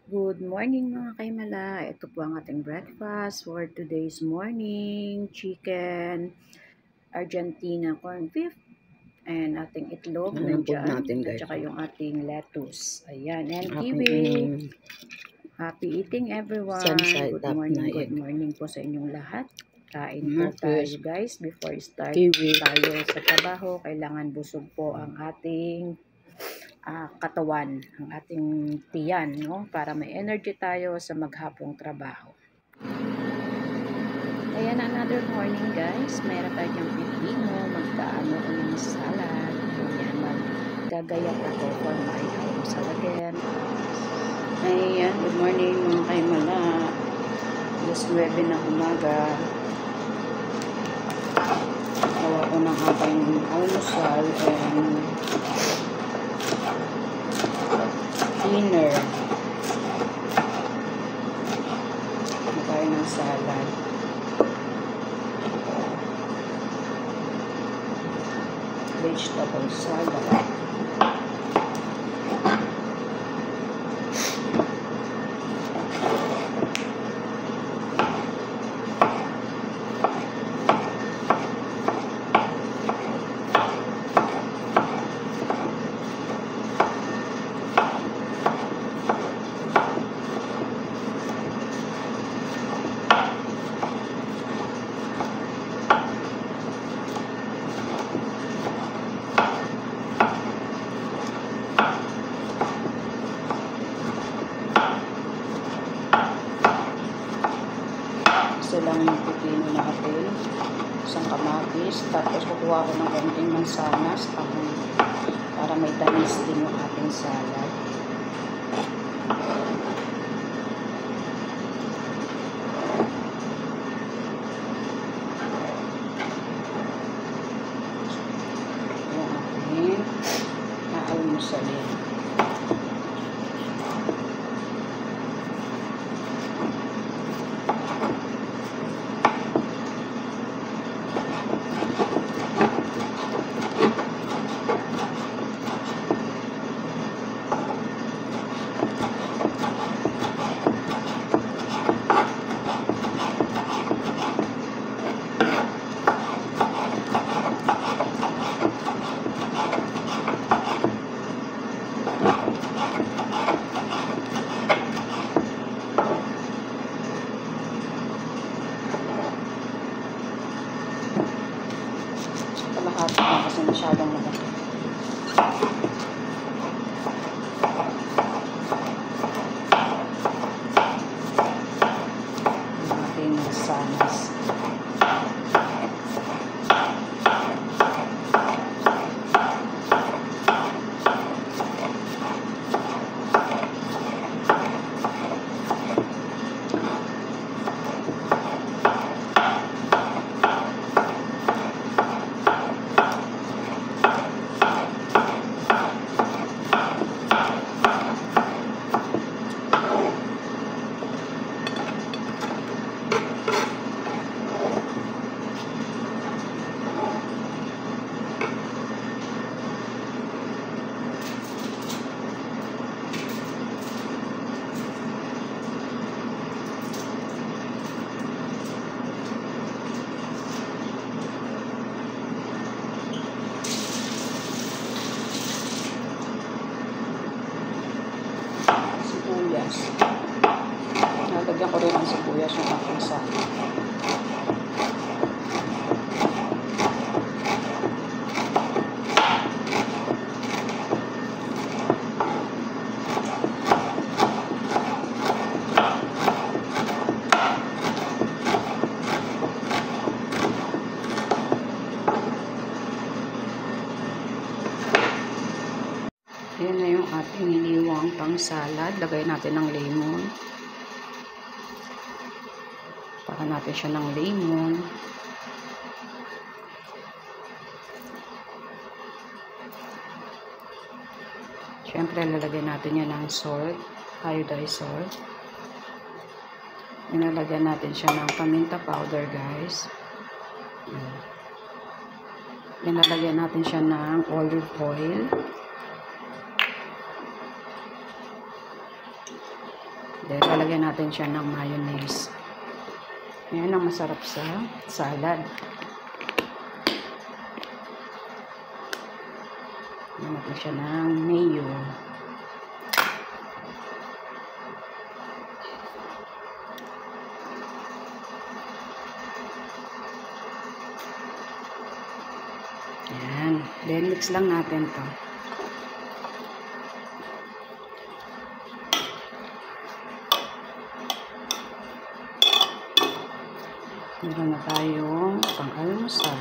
Good morning mga kaimala. Ito po ang ating breakfast for today's morning. Chicken, Argentina corned beef, and ating itlog Ano ang food nandyan. natin, At guys? saka yung ating lettuce. Ayan, and Aking kiwi. Happy eating everyone. Sunshine Good up morning, na good egg. morning po sa inyong lahat. Kain po tayo guys. Before start Kiwi. tayo sa trabaho, kailangan busog po ang ating katawan, ang ating tiyan, no? Para may energy tayo sa maghapong trabaho. Ayan, another morning guys. Mayroon tayong pipino, magkaano ko ng salad. Ayan, maggagayak ako for my almusal again. Ayan, good morning mga kaimala. Alas 9 na umaga. Gawa ko ng aking almusal and dinner. Magkain ng salad. Vegetable salad. Isa lang yung pipino natin, isang kamatis, tapos kukuha ko ng konting mansanas para may tamis din yung ating salad. Yung ating aalmusalin. Kalahati na kasi masyadong malaki. Ang ating mansanas. Sibuyas. Nalagyan ko rin ang sibuyas yung aking salad. Ayan na yung ating hiniwang pang salad. Lagay natin ng lemon. Para natin siya ng lemon. Siyempre, lalagay natin yan ng salt. Iodized salt. Nilalagyan natin siya ng paminta powder, guys. Nilalagyan natin siya ng olive oil. Then, lalagyan natin siya ng mayonnaise. Yan ang masarap sa salad. Lalagyan natin siya ng mayo. Yan. Then, mix lang natin to. Meron na tayong pang-almusal.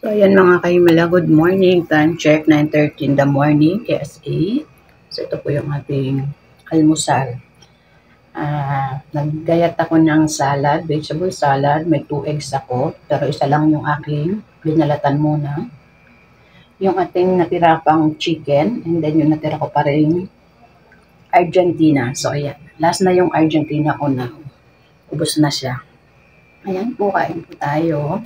So, ayan mga kaimala, good morning. Time check, 9:30 in the morning, KSA. So, ito po yung ating almusal. Naggayat ako ng salad, vegetable salad. May 2 eggs ako, pero isa lang yung aking binalatan muna. Yung ating natira pang chicken, and then yung natira ko pa rin Argentina. So, ayan. Last na yung Argentina ko na. Ubus na siya. Ayan po, kain po tayo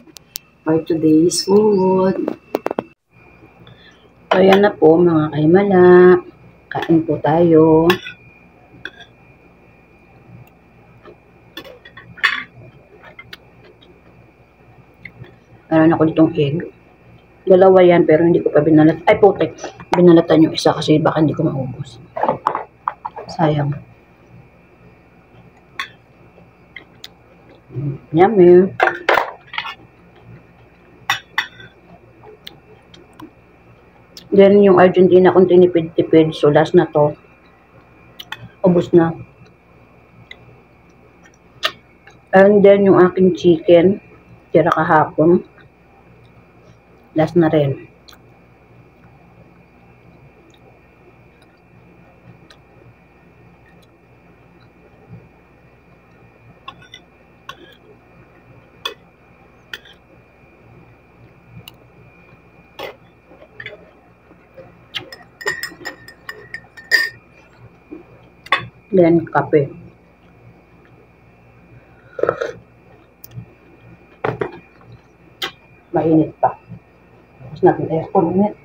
for today's food. So, yan na po mga kaimala. Kain po tayo. Meron ako ditong egg. Dalawa yan pero hindi ko pa binalat. Ay putek, binalatan yung isa kasi baka hindi ko maubos. Sayang. Yummy. Then, yung Argentina kung tinipid-tipid. So, last na to. Ubus na. And then, yung aking chicken. Tira kahapon. Last na rin. Then, kape. Mainit pa. Tapos natin aircon ulit.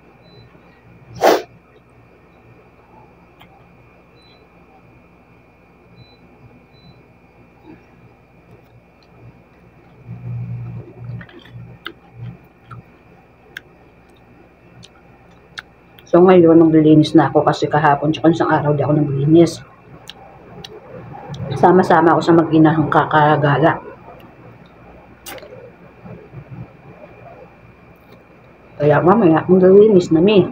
So, ngayon, naglilinis na ako kasi kahapon tsaka isang araw di ako naglilinis. Sama-sama ako sa mag-inahang kakagala. Kaya mamaya, maglilinis na mi.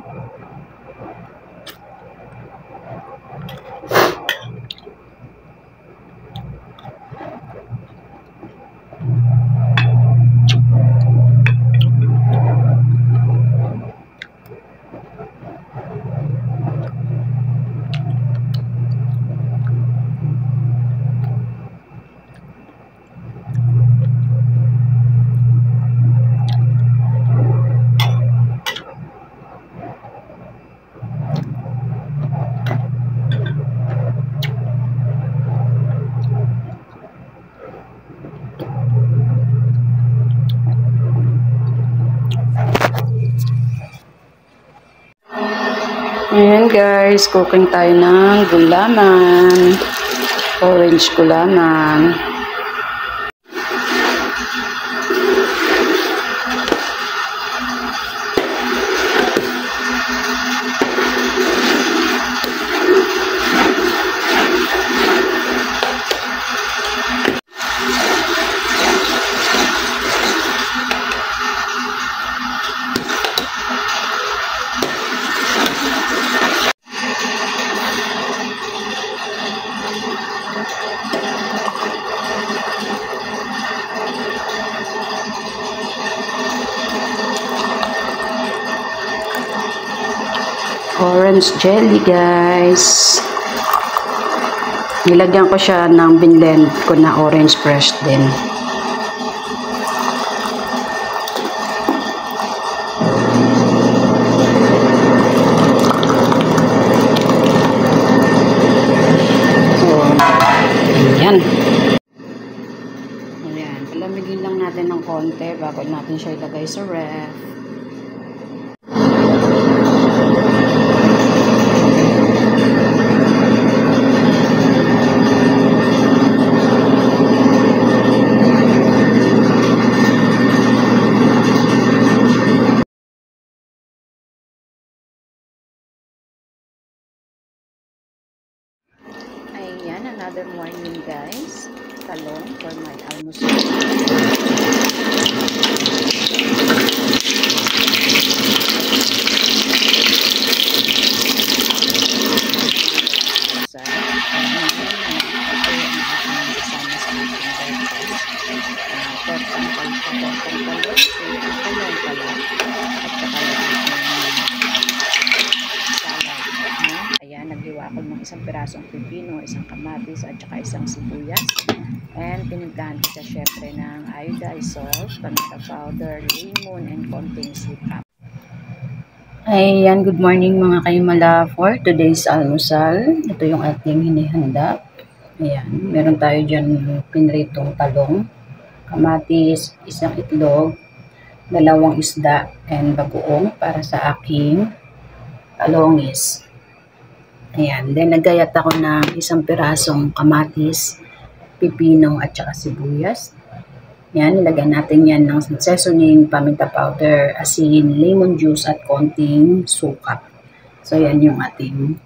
Ayan guys, cooking tayo ng gulaman. Orange gulaman. Orange jelly guys. Nilagyan ko siya ng binlend ko na orange fresh din. Ayan, palamigin lang natin ng konti bago natin siya ilagay sa ref. Ayan, another morning guys. Talong for my almusal. Naghiwa ako ng isang pirasong pipino, isang kamatis, at saka isang sibuyas. And tinimplahan ko siya syempre ng iodized salt, paminta powder, lemon, and konting sweet apple. Ayan, good morning mga kaimala for today's almusal. Ito yung ating hinihanda. Ayan, meron tayo dyan pinritong talong, kamatis, isang itlog, 2 isda, and bagoong para sa aking talongis. Ayan, then nagayat ako ng isang pirasong kamatis, pipino at saka sibuyas. Ayan, nilagyan natin yan ng seasoning, paminta powder, asin, lemon juice at konting suka. So yan yung ating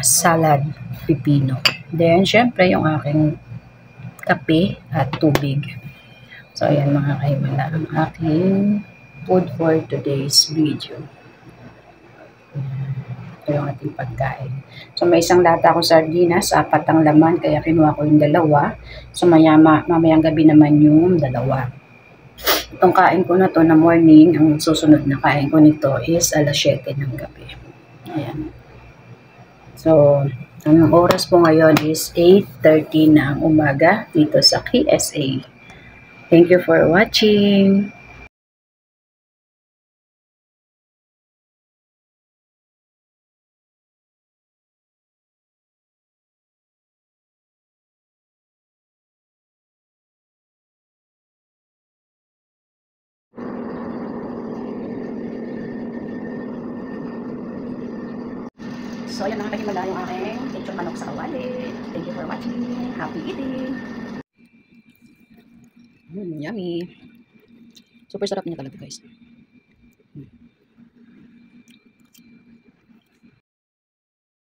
salad pipino. Then syempre yung aking kape at tubig. So ayan mga kaimala, ang aking food for today's video. Ito yung ating pagkain. So, may isang lata akong sardinas, 4 ang laman, kaya kinuha ko yung 2. So, mamayang gabi naman yung 2. Itong kain ko na to na morning, ang susunod na kain ko nito is alas 7 ng gabi. Ayan. So, ang oras po ngayon is 8:30 ng umaga dito sa KSA. Thank you for watching. So, ayan mga kahimala yung aking lechon manok sa kawali. Thank you for watching. Happy eating! Yummy! Super sarap niya talaga guys.